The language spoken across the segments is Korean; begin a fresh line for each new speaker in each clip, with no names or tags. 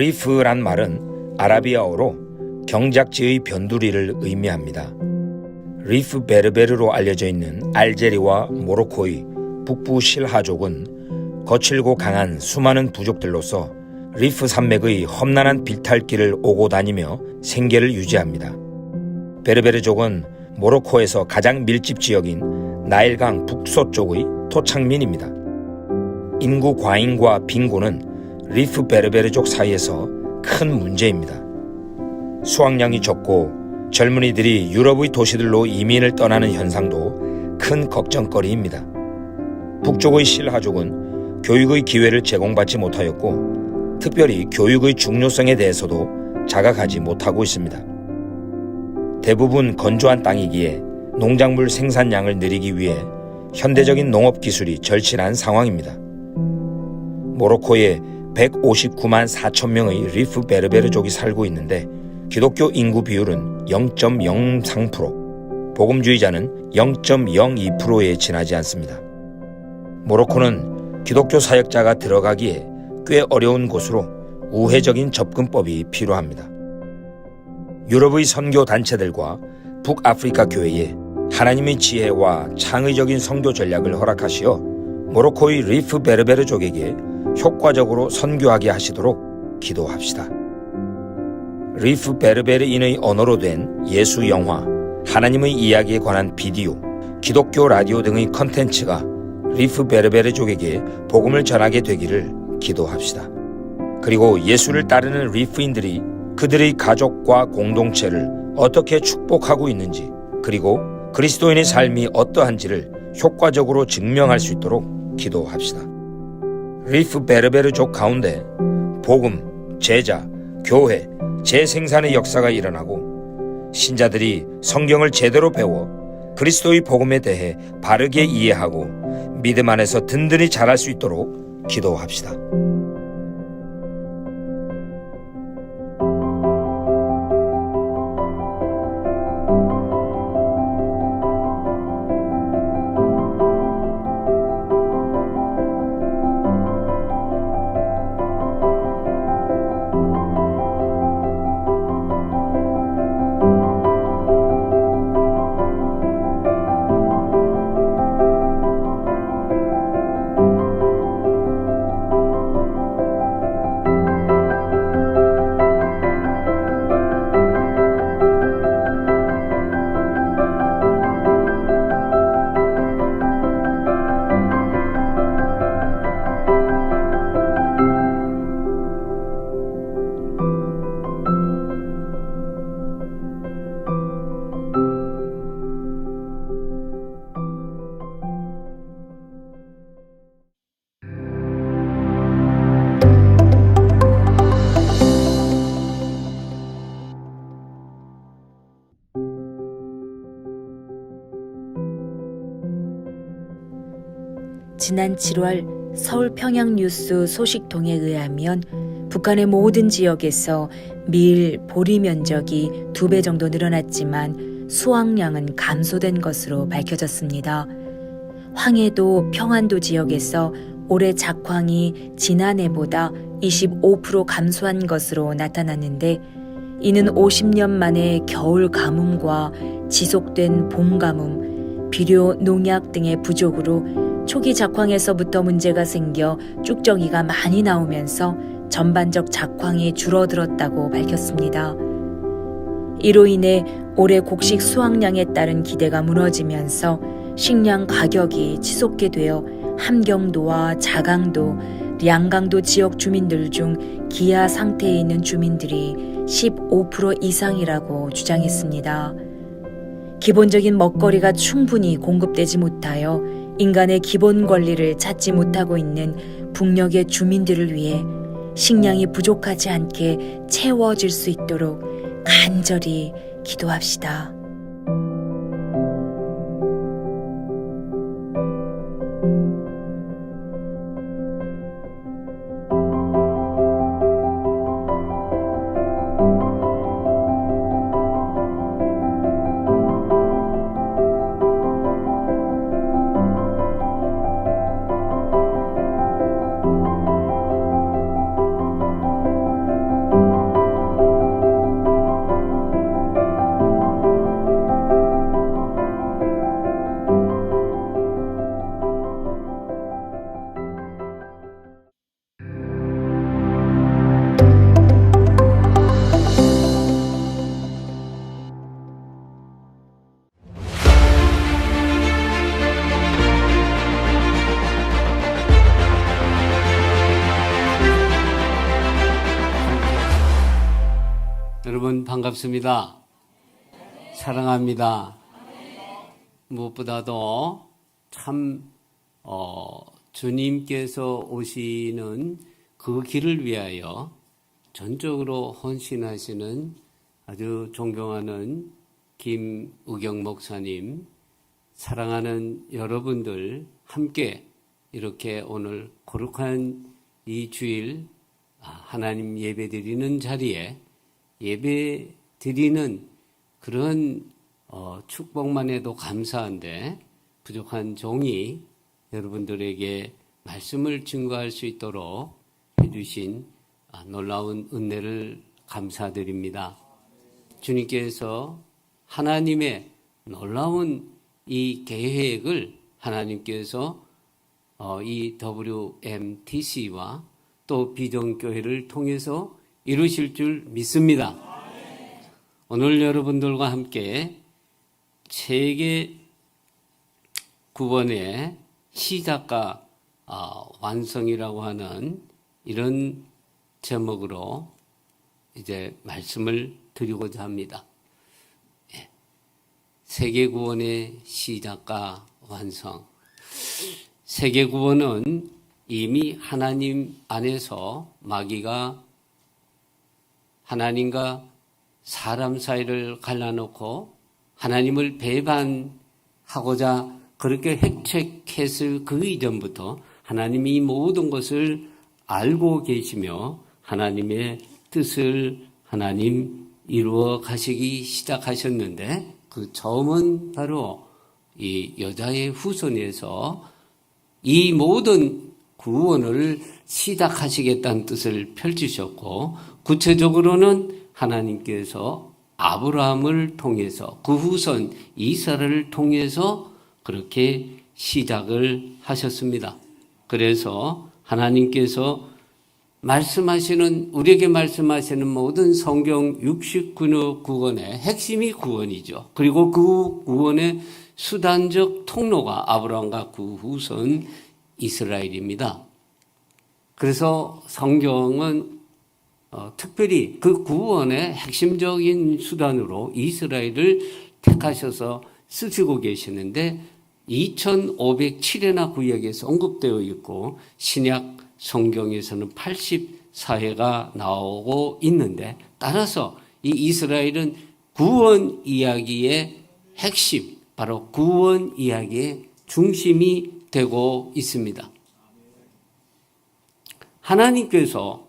리프란 말은 아라비아어로 경작지의 변두리를 의미합니다. 리프 베르베르로 알려져 있는 알제리와 모로코의 북부 실하족은 거칠고 강한 수많은 부족들로서 리프 산맥의 험난한 비탈길을 오고 다니며 생계를 유지합니다. 베르베르족은 모로코에서 가장 밀집 지역인 나일강 북서쪽의 토착민입니다. 인구 과잉과 빈곤은 리프 베르베르족 사이에서 큰 문제입니다. 수확량이 적고 젊은이들이 유럽의 도시들로 이민을 떠나는 현상도 큰 걱정거리입니다. 북쪽의 실하족은 교육의 기회를 제공받지 못하였고 특별히 교육의 중요성에 대해서도 자각하지 못하고 있습니다. 대부분 건조한 땅이기에 농작물 생산량을 늘리기 위해 현대적인 농업 기술이 절실한 상황입니다. 모로코에 159만 4천 명의 리프 베르베르족이 살고 있는데 기독교 인구 비율은 0.03%, 복음주의자는 0.02%에 지나지 않습니다. 모로코는 기독교 사역자가 들어가기에 꽤 어려운 곳으로 우회적인 접근법이 필요합니다. 유럽의 선교 단체들과 북아프리카 교회에 하나님의 지혜와 창의적인 선교 전략을 허락하시어 모로코의 리프 베르베르족에게 효과적으로 선교하게 하시도록 기도합시다. 리프 베르베르인의 언어로 된 예수 영화, 하나님의 이야기에 관한 비디오, 기독교 라디오 등의 컨텐츠가 리프 베르베르족에게 복음을 전하게 되기를 기도합시다. 그리고 예수를 따르는 리프인들이 그들의 가족과 공동체를 어떻게 축복하고 있는지, 그리고 그리스도인의 삶이 어떠한지를 효과적으로 증명할 수 있도록 기도합시다. 리프 베르베르족 가운데 복음, 제자, 교회, 재생산의 역사가 일어나고 신자들이 성경을 제대로 배워 그리스도의 복음에 대해 바르게 이해하고 믿음 안에서 든든히 자랄 수 있도록 기도합시다.
지난 7월 서울 평양뉴스 소식통에 의하면 북한의 모든 지역에서 밀 보리 면적이 2배 정도 늘어났지만 수확량은 감소된 것으로 밝혀졌습니다. 황해도 평안도 지역에서 올해 작황이 지난해보다 25% 감소한 것으로 나타났는데 이는 50년 만에 겨울 가뭄과 지속된 봄 가뭄, 비료, 농약 등의 부족으로 초기 작황에서부터 문제가 생겨 쭉정이가 많이 나오면서 전반적 작황이 줄어들었다고 밝혔습니다. 이로 인해 올해 곡식 수확량에 따른 기대가 무너지면서 식량 가격이 치솟게 되어 함경도와 자강도, 량강도 지역 주민들 중 기아 상태에 있는 주민들이 15% 이상이라고 주장했습니다. 기본적인 먹거리가 충분히 공급되지 못하여 인간의 기본 권리를 찾지 못하고 있는 북녘의 주민들을 위해 식량이 부족하지 않게 채워질 수 있도록 간절히 기도합시다.
여러분 반갑습니다. 사랑합니다. 무엇보다도 참 주님께서 오시는 그 길을 위하여 전적으로 헌신하시는 아주 존경하는 김의경 목사님, 사랑하는 여러분들 함께 이렇게 오늘 거룩한 이 주일 하나님 예배드리는 자리에 예배드리는 그런 축복만 해도 감사한데 부족한 종이 여러분들에게 말씀을 증거할 수 있도록 해주신 놀라운 은혜를 감사드립니다. 주님께서 하나님의 놀라운 이 계획을 하나님께서 이 WMTC와 또 비전교회를 통해서 이루실 줄 믿습니다. 오늘 여러분들과 함께 세계 구원의 시작과 완성이라고 하는 이런 제목으로 이제 말씀을 드리고자 합니다. 세계 구원의 시작과 완성. 세계 구원은 이미 하나님 안에서 마귀가 하나님과 사람 사이를 갈라놓고 하나님을 배반하고자 그렇게 획책했을 그 이전부터 하나님이 모든 것을 알고 계시며 하나님의 뜻을 하나님 이루어 가시기 시작하셨는데 그 처음은 바로 이 여자의 후손에서 이 모든 구원을 시작하시겠다는 뜻을 펼치셨고 구체적으로는 하나님께서 아브라함을 통해서 그 후손 이스라엘을 통해서 그렇게 시작을 하셨습니다. 그래서 하나님께서 우리에게 말씀하시는 모든 성경 69권의 핵심이 구원이죠. 그리고 그 구원의 수단적 통로가 아브라함과 그 후손 이스라엘입니다. 그래서 성경은 특별히 그 구원의 핵심적인 수단으로 이스라엘을 택하셔서 쓰시고 계시는데 2507회나 구약에서 언급되어 있고 신약 성경에서는 84회가 나오고 있는데 따라서 이 이스라엘은 구원 이야기의 핵심, 바로 구원 이야기의 중심이 되고 있습니다. 하나님께서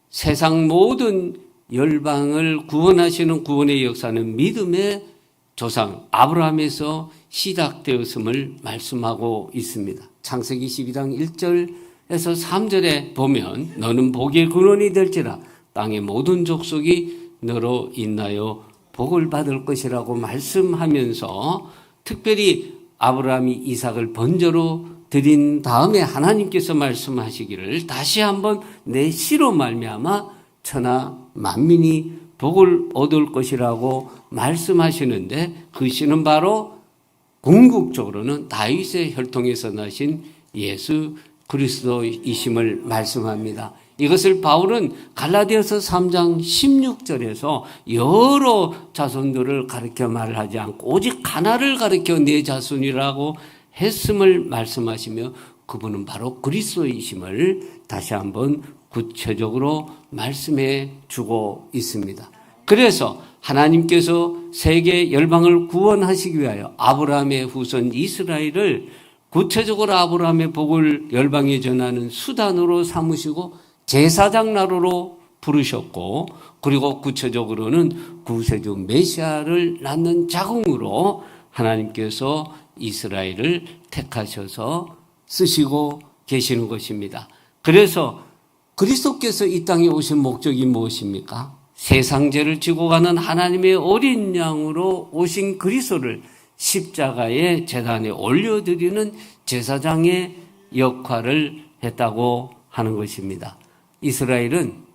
세상 모든 열방을 구원하시는 구원의 역사는 믿음의 조상 아브라함에서 시작되었음을 말씀하고 있습니다. 창세기 12장 1절에서 3절에 보면 너는 복의 근원이 될지라 땅의 모든 족속이 너로 인하여 복을 받을 것이라고 말씀하면서 특별히 아브라함이 이삭을 번제로 드린 다음에 하나님께서 말씀하시기를 다시 한번 내 씨로 말미암아 천하 만민이 복을 얻을 것이라고 말씀하시는데 그 씨는 바로 궁극적으로는 다윗의 혈통에서 나신 예수 그리스도이심을 말씀합니다. 이것을 바울은 갈라디아서 3장 16절에서 여러 자손들을 가르쳐 말하지 않고 오직 하나를 가르쳐 네 자손이라고 했음을 말씀하시며 그분은 바로 그리스도이심을 다시 한번 구체적으로 말씀해 주고 있습니다. 그래서 하나님께서 세계 열방을 구원하시기 위하여 아브라함의 후손 이스라엘을 구체적으로 아브라함의 복을 열방에 전하는 수단으로 삼으시고 제사장 나라로 부르셨고 그리고 구체적으로는 구세주 메시아를 낳는 자궁으로 하나님께서 이스라엘을 택하셔서 쓰시고 계시는 것입니다. 그래서 그리스도께서 이 땅에 오신 목적이 무엇입니까? 세상 죄를 지고 가는 하나님의 어린 양으로 오신 그리스도를 십자가의 제단에 올려드리는 제사장의 역할을 했다고 하는 것입니다. 이스라엘은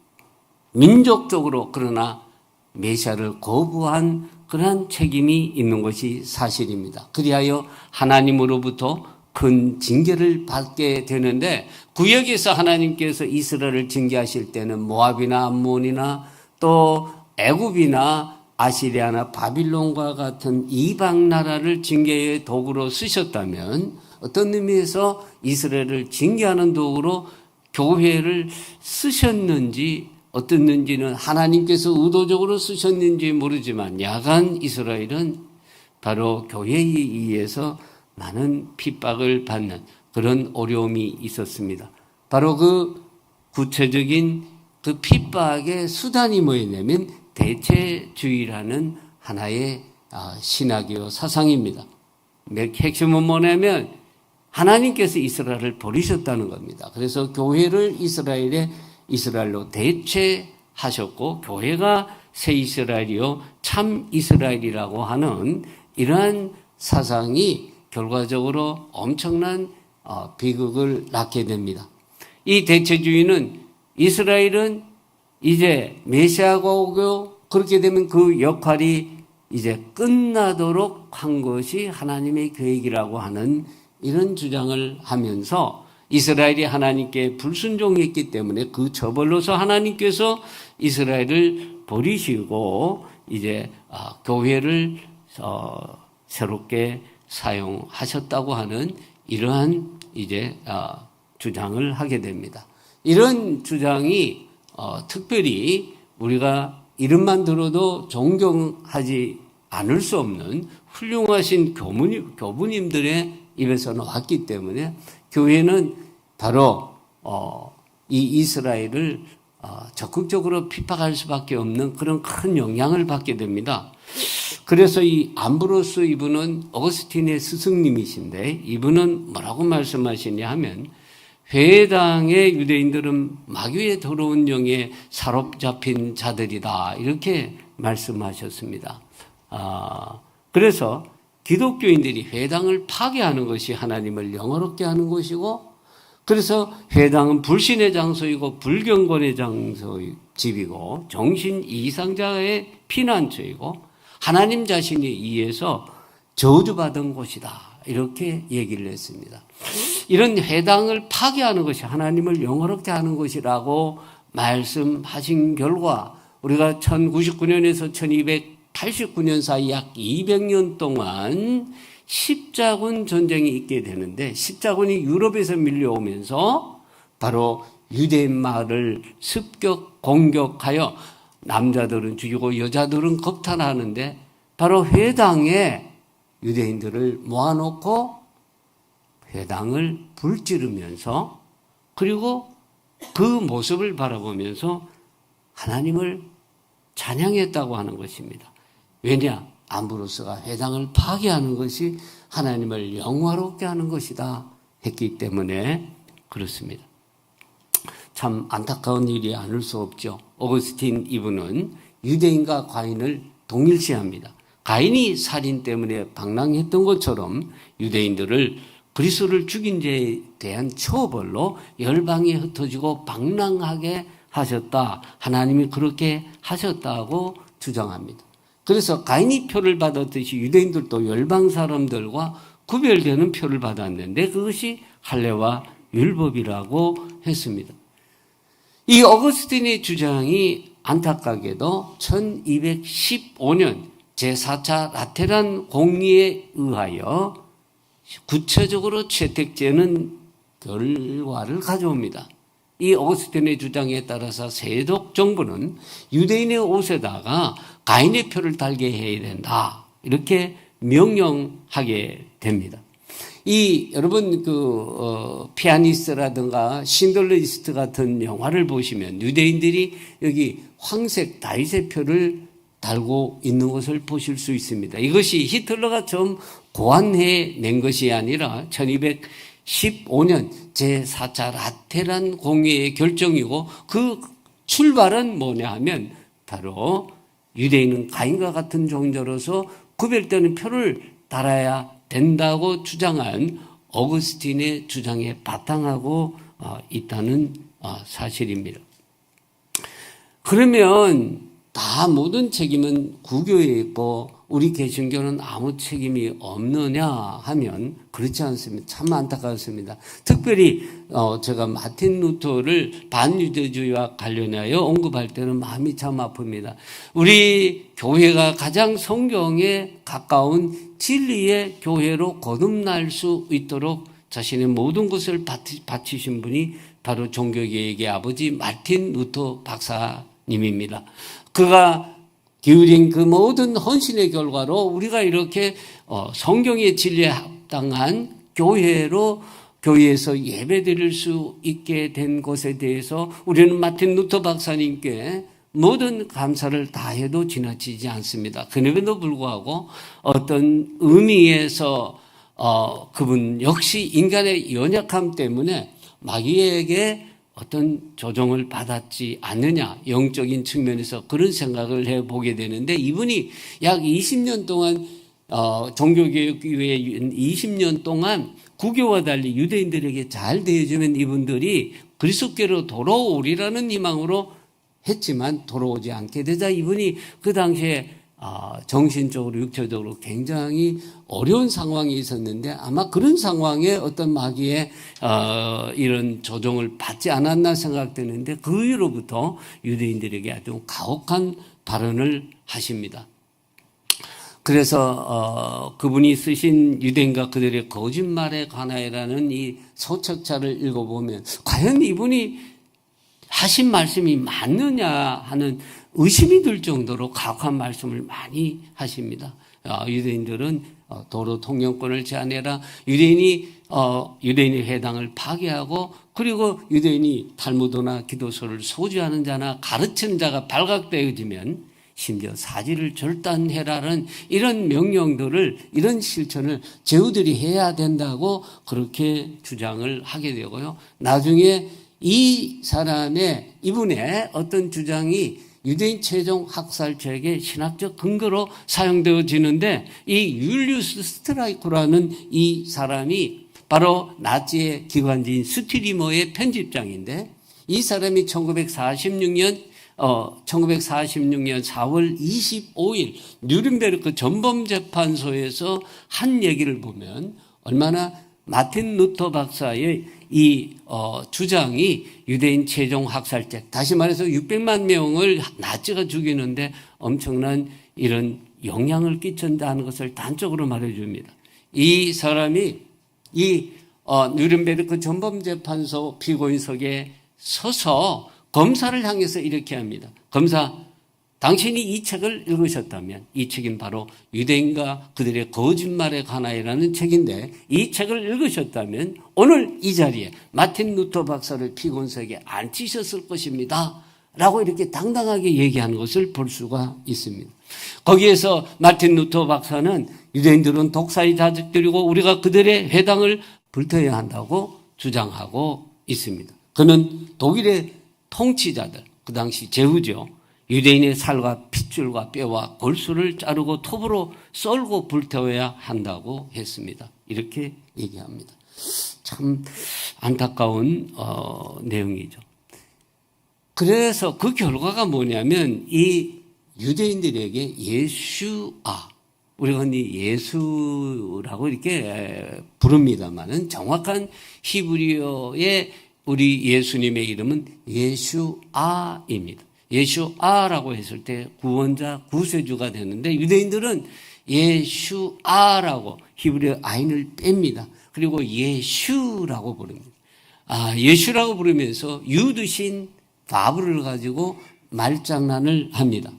민족적으로 그러나 메시아를 거부한 그러한 책임이 있는 것이 사실입니다. 그리하여 하나님으로부터 큰 징계를 받게 되는데 구약에서 하나님께서 이스라엘을 징계하실 때는 모압이나 암몬이나 또 애굽이나 아시리아나 바빌론과 같은 이방 나라를 징계의 도구로 쓰셨다면 어떤 의미에서 이스라엘을 징계하는 도구로 교회를 쓰셨는지 어떻는지는 하나님께서 의도적으로 쓰셨는지 모르지만 야간 이스라엘은 바로 교회에 의해서 많은 핍박을 받는 그런 어려움이 있었습니다. 바로 그 구체적인 그 핍박의 수단이 뭐였냐면 대체주의라는 하나의 신학이요 사상입니다. 핵심은 뭐냐면 하나님께서 이스라엘을 버리셨다는 겁니다. 그래서 교회를 이스라엘로 대체하셨고 교회가 새 이스라엘이요 참 이스라엘이라고 하는 이러한 사상이 결과적으로 엄청난 비극을 낳게 됩니다. 이 대체주의는 이스라엘은 이제 메시아가 오고 그렇게 되면 그 역할이 이제 끝나도록 한 것이 하나님의 계획이라고 하는 이런 주장을 하면서 이스라엘이 하나님께 불순종했기 때문에 그 처벌로서 하나님께서 이스라엘을 버리시고 이제 교회를 새롭게 사용하셨다고 하는 이러한 이제 주장을 하게 됩니다. 이런 주장이 특별히 우리가 이름만 들어도 존경하지 않을 수 없는 훌륭하신 교부님들의 입에서 나왔기 때문에 교회는 바로 이 이스라엘을 적극적으로 핍박할 수밖에 없는 그런 큰 영향을 받게 됩니다. 그래서 이 암브로스 이분은 어거스틴의 스승님이신데 이분은 뭐라고 말씀하시냐 하면 회당의 유대인들은 마귀의 더러운 영에 사로잡힌 자들이다 이렇게 말씀하셨습니다. 그래서 기독교인들이 회당을 파괴하는 것이 하나님을 영어롭게 하는 것이고 그래서 회당은 불신의 장소이고 불경건의 집이고 정신 이상자의 피난처이고 하나님 자신에 의해서 저주받은 곳이다. 이렇게 얘기를 했습니다. 이런 회당을 파괴하는 것이 하나님을 영어롭게 하는 것이라고 말씀하신 결과 우리가 1099년에서 1289년 사이 약 200년 동안 십자군 전쟁이 있게 되는데 십자군이 유럽에서 밀려오면서 바로 유대인 마을을 습격 공격하여 남자들은 죽이고 여자들은 겁탈하는데 바로 회당에 유대인들을 모아놓고 회당을 불지르면서 그리고 그 모습을 바라보면서 하나님을 찬양했다고 하는 것입니다. 왜냐? 암브로스가 회당을 파괴하는 것이 하나님을 영화롭게 하는 것이다 했기 때문에 그렇습니다. 참 안타까운 일이 아닐 수 없죠. 어거스틴 이분은 유대인과 가인을 동일시합니다. 가인이 살인 때문에 방랑했던 것처럼 유대인들을 그리스도를 죽인 죄에 대한 처벌로 열방에 흩어지고 방랑하게 하셨다. 하나님이 그렇게 하셨다고 주장합니다. 그래서 가인이 표를 받았듯이 유대인들도 열방 사람들과 구별되는 표를 받았는데 그것이 할례와 율법이라고 했습니다. 이 어거스틴의 주장이 안타깝게도 1215년 제4차 라테란 공의에 의하여 구체적으로 채택되는 결과를 가져옵니다. 이 어거스틴의 주장에 따라서 세독 정부는 유대인의 옷에다가 가인의 표를 달게 해야 된다. 이렇게 명령하게 됩니다. 여러분 피아니스트라든가 신들러 리스트 같은 영화를 보시면 유대인들이 여기 황색 다윗의 표를 달고 있는 것을 보실 수 있습니다. 이것이 히틀러가 처음 고안해 낸 것이 아니라 1215년 제4차 라테란 공의의 결정이고 그 출발은 뭐냐 하면 바로 유대인은 가인과 같은 종자로서 구별되는 표를 달아야 된다고 주장한 어거스틴의 주장에 바탕하고 있다는 사실입니다. 그러면 다 모든 책임은 구교에 있고 우리 개신교는 아무 책임이 없느냐 하면 그렇지 않습니다. 참 안타깝습니다. 특별히 제가 마틴 루터를 반유대주의와 관련하여 언급할 때는 마음이 참 아픕니다. 우리 교회가 가장 성경에 가까운 진리의 교회로 거듭날 수 있도록 자신의 모든 것을 바치신 분이 바로 종교개혁의 아버지 마틴 루터 박사님입니다. 그가 기울인 그 모든 헌신의 결과로 우리가 이렇게 성경의 진리에 합당한 교회에서 예배드릴 수 있게 된 것에 대해서 우리는 마틴 루터 박사님께 모든 감사를 다해도 지나치지 않습니다. 그럼에도 불구하고 어떤 의미에서 그분 역시 인간의 연약함 때문에 마귀에게 어떤 조정을 받았지 않느냐, 영적인 측면에서 그런 생각을 해보게 되는데, 이분이 약 20년 동안 종교개혁교회에 20년 동안 구교와 달리 유대인들에게 잘 대해주면 이분들이 그리스도께로 돌아오리라는 희망으로 했지만 돌아오지 않게 되자 이분이 그 당시에 정신적으로 육체적으로 굉장히 어려운 상황이 있었는데, 아마 그런 상황에 어떤 마귀의 이런 조종을 받지 않았나 생각되는데, 그 이후로부터 유대인들에게 아주 가혹한 발언을 하십니다. 그래서 그분이 쓰신 유대인과 그들의 거짓말에 관하여라는 이 소책자를 읽어보면 과연 이분이 하신 말씀이 맞느냐 하는 의심이 들 정도로 가혹한 말씀을 많이 하십니다. 유대인들은 도로 통영권을 제한해라. 유대인이 회당을 파괴하고, 그리고 유대인이 탈무드나 기도서를 소지하는 자나 가르치는 자가 발각되어지면 심지어 사지를 절단해라는 이런 명령들을, 이런 실천을 제후들이 해야 된다고 그렇게 주장을 하게 되고요. 나중에 이분의 어떤 주장이 유대인 최종 학살책의 신학적 근거로 사용되어지는데, 이 율리우스 스트라이크라는 이 사람이 바로 나치의 기관지인 스티리머의 편집장인데, 이 사람이 1946년 4월 25일 뉴른베르크 전범재판소에서 한 얘기를 보면 얼마나 마틴 루터 박사의 이 주장이 유대인 최종 학살책, 다시 말해서 600만 명을 나치가 죽이는데 엄청난 이런 영향을 끼친다는 것을 단적으로 말해줍니다. 이 사람이 이 뉴른베르크 전범재판소 피고인석에 서서 검사를 향해서 이렇게 합니다. 검사, 당신이 이 책을 읽으셨다면, 이 책은 바로 유대인과 그들의 거짓말에 관하여라는 책인데, 이 책을 읽으셨다면 오늘 이 자리에 마틴 루터 박사를 피고인석에 앉히셨을 것입니다 라고 이렇게 당당하게 얘기하는 것을 볼 수가 있습니다. 거기에서 마틴 루터 박사는 유대인들은 독사의 자식들이고 우리가 그들의 회당을 불태워야 한다고 주장하고 있습니다. 그는 독일의 통치자들, 그 당시 제후죠, 유대인의 살과 핏줄과 뼈와 골수를 자르고 톱으로 썰고 불태워야 한다고 했습니다. 이렇게 얘기합니다. 참 안타까운 내용이죠. 그래서 그 결과가 뭐냐면, 이 유대인들에게 예수아, 우리가 흔히 예수라고 이렇게 부릅니다만은 정확한 히브리어의 우리 예수님의 이름은 예수아입니다. 예수아라고 했을 때 구원자, 구세주가 되는데, 유대인들은 예수아라고 히브리어 아인을 뺍니다. 그리고 예슈라고 부릅니다. 예슈라고 부르면서 유드신 바브를 가지고 말장난을 합니다.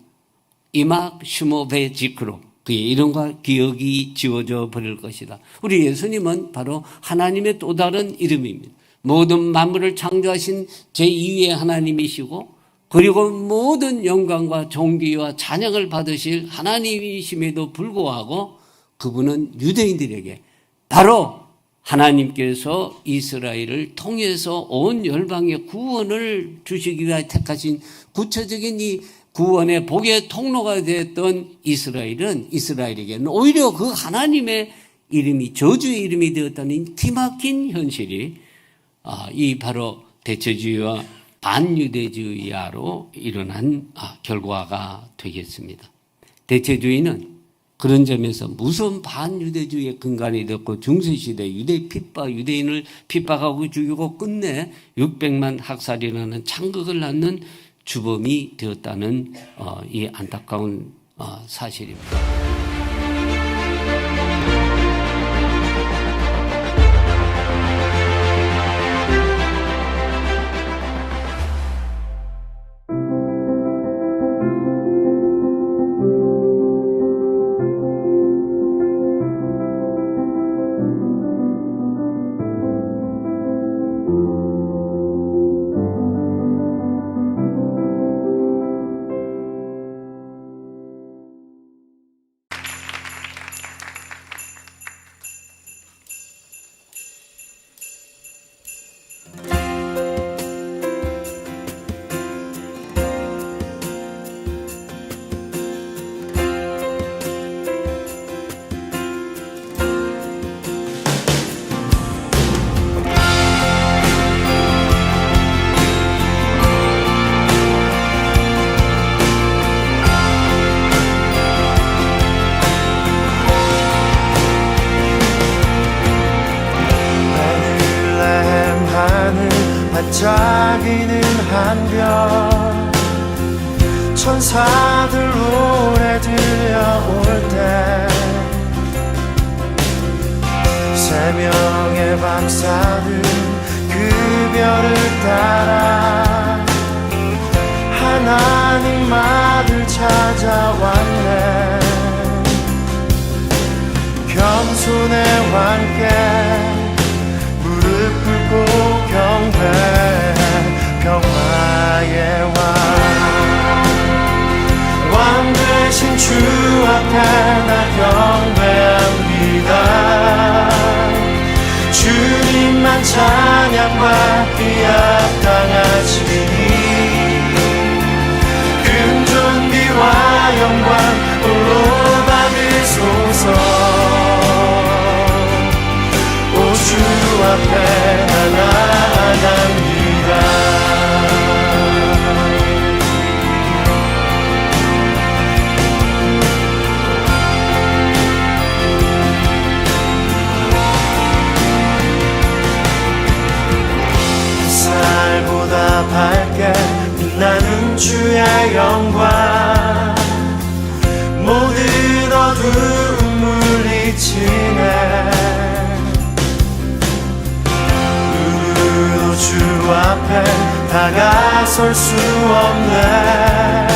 이막 슈모베 지크로, 그의 이름과 기억이 지워져 버릴 것이다. 우리 예수님은 바로 하나님의 또 다른 이름입니다. 모든 만물을 창조하신 제2위의 하나님이시고, 그리고 모든 영광과 존귀와 찬양을 받으실 하나님이심에도 불구하고 그분은 유대인들에게 바로 하나님께서 이스라엘을 통해서 온 열방의 구원을 주시기 위해 택하신 구체적인 이 구원의 복의 통로가 되었던 이스라엘에게는 오히려 그 하나님의 이름이 저주의 이름이 되었다는 기막힌 현실이 이 바로 대체주의와 반유대주의화로 일어난 결과가 되겠습니다. 대체주의는 그런 점에서 무슨 반유대주의의 근간이 되었고 중세시대 유대인을 핍박하고 죽이고 끝내 600만 학살이라는 창극을 낳는 주범이 되었다는 이 안타까운 사실입니다.
반짝이는 한별 천사들 노래 들려올 때 세 명의 박사들 그 별을 따라 하나님 아들 찾아왔네. 겸손의 왕께 무릎 꿇고 경배 평화의 왕 되신 주 앞에 나 경배합니다. 주님만 찬양받기 합당하시니 금존귀와 영광 홀로 받으소서. 오 주 앞에 나 나아갑니다. 햇살보다 밝게 빛나는 주의 영광 모든 어두움 물리치네. 누구도 주 앞에 다가설 수 없네.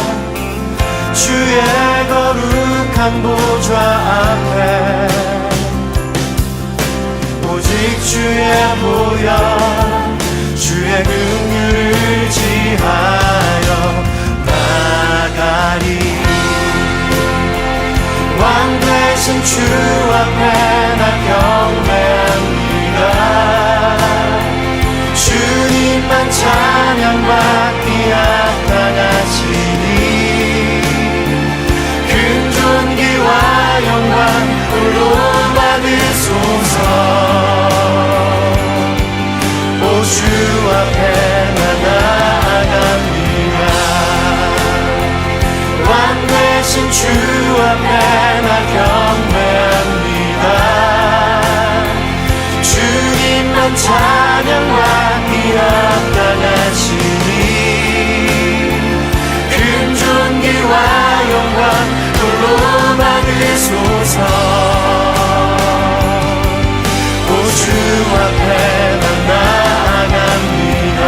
주의 거룩한 보좌 앞에 오직 주의 보혈 주의 긍휼을 지하여 나가리. 왕 되신 주 앞에 나 경배합니다. 주님만 찬양받기 합당하시니 금존귀와 영광 홀로 받으소서. 오 주 앞에 나 나아갑니다. 왕 되신 주 앞에 나 경배합니다. 주님만 찬양받기 합당하시니 금존귀와 영광 홀로 받으소서. 오 주 앞에 나 나아갑니다.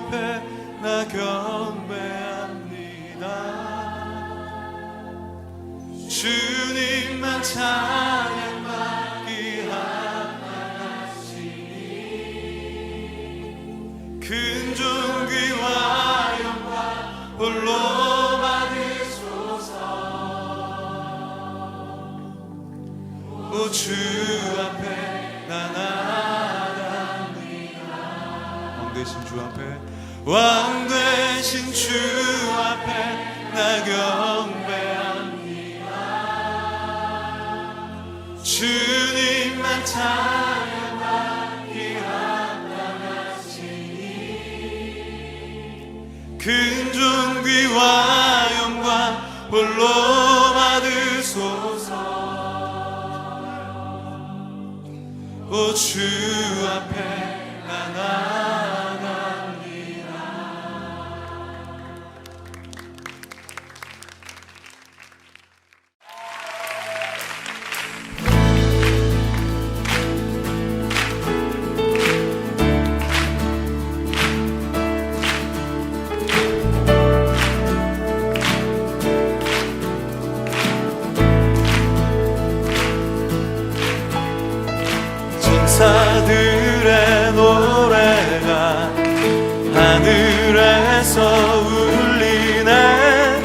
앞에 나 경배합니다. 주님만 찬양받기 합당하시니 큰 존귀와 영광 홀로 받으소서. 오 주 앞에 나 나갑니다. 왕 되신 주 앞에, 왕 되신 주 앞에 나 경배합니다. 주님만 찬양받기 합당하시니 큰 존귀와 영광 홀로 받으소서. 오 주 앞에 나 나갑니다. 천사들의 노래가 하늘에서 울리네.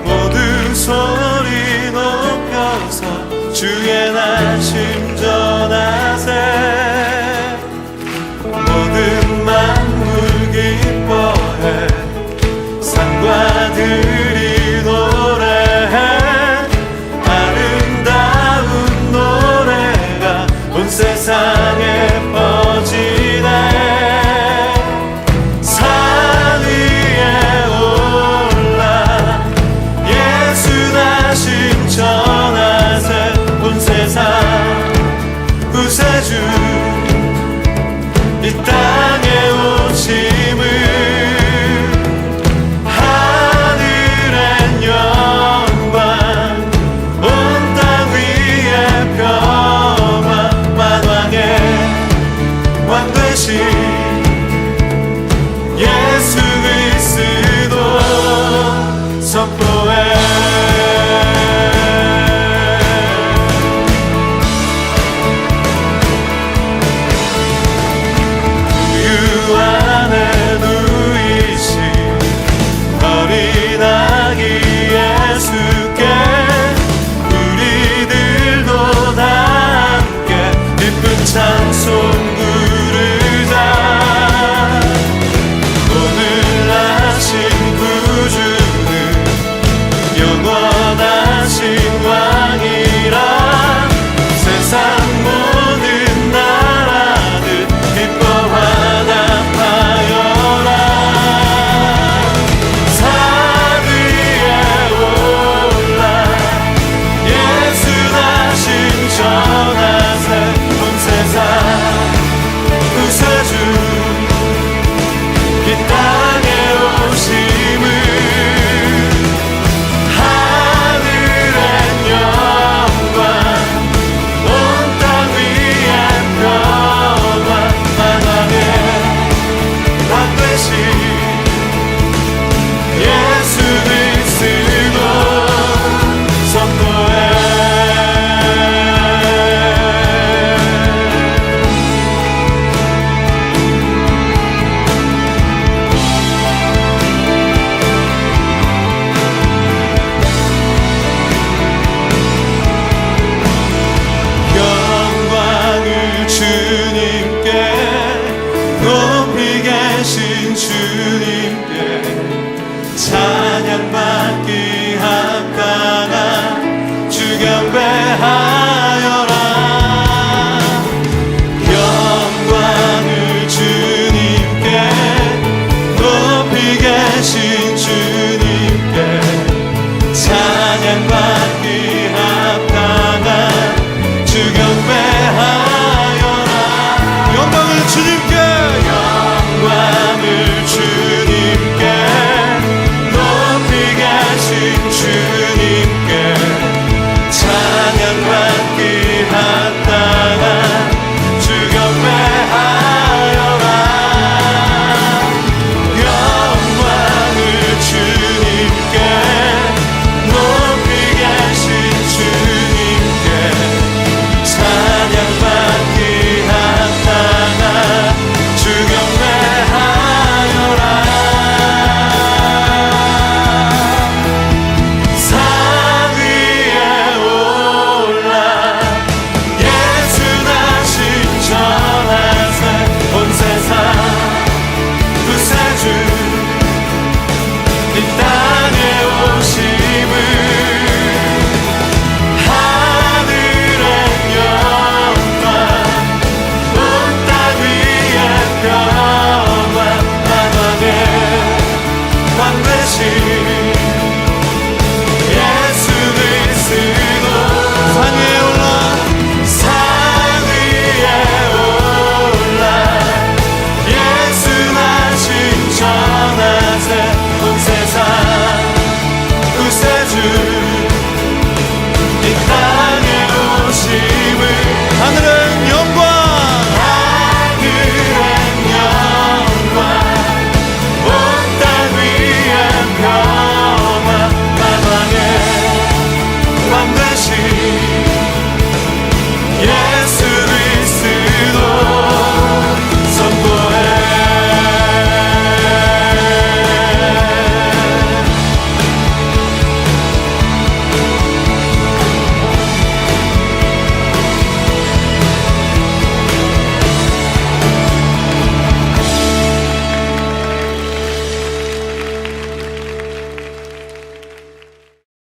모든 소리 높여서 주의 나심 전하세. 모든 만물 기뻐해 산과 들이 노래해. 아름다운 노래가 온 세상에 퍼지네. 산 위에 올라 예수 나심 전하세. 온 세상 구세주 이 땅에 오심을. 하늘엔 영광 온 땅 위에 평화. 만왕의 왕 되신 예수 그리스도 선포해. 우유 안에 누이신 어린 아기 예수께 우리들도 다 함께 기쁜 찬송 부르자. 오늘 하신 구주는 영원하신 왕이라. 세상 모든 나라들 기뻐 화답하여라. 산 위에 올라 예수 나심 전하세. 온 세상 구세주 이 땅에 오심을. 하늘엔 영광 온 땅 위에 평화. 만왕의 왕 되신 예수 그리스도 선포해. 영광을 주님께 높이 계신 주님께 찬양받기 합당한 주 경배하여라. 영광을 주님께 높이 계신 주